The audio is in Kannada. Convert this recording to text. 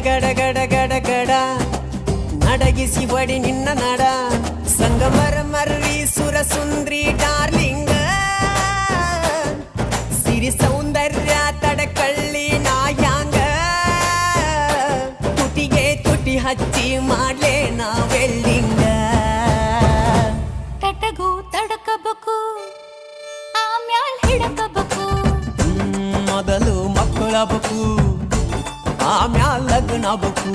ಗಡ ಗಡ ಗಡ ಗಡ ನಡಗಿಸಿ ಹೊಡಿ ನಿನ್ನ ನಡ ಸಂಗಮರ ಮರ್ರಿ ಸುರ ಸುಂದ್ರಿ ಡಾರ್ಲಿಂಗ ಸಿರಿ ಸೌಂದರ್ಯ ತಡಕಳ್ಳಿ ನಾಯಾಂಗ ತುಟಿಗೆ ತುಟಿ ಹಚ್ಚಿ ಮಾಡ್ಲೇ ನಾ ವೆಲ್ಡಿಂಗ ತಟಗೂ ತಡಕಬೇಕು ಆಮ್ಯಾಲ್ ಹಿಡಕಬೇಕು ಮೊದಲು ಮಕ್ಕಳಬೇಕು ಆಮ್ಯಾಲ್ ಲಗ್ನಬೇಕು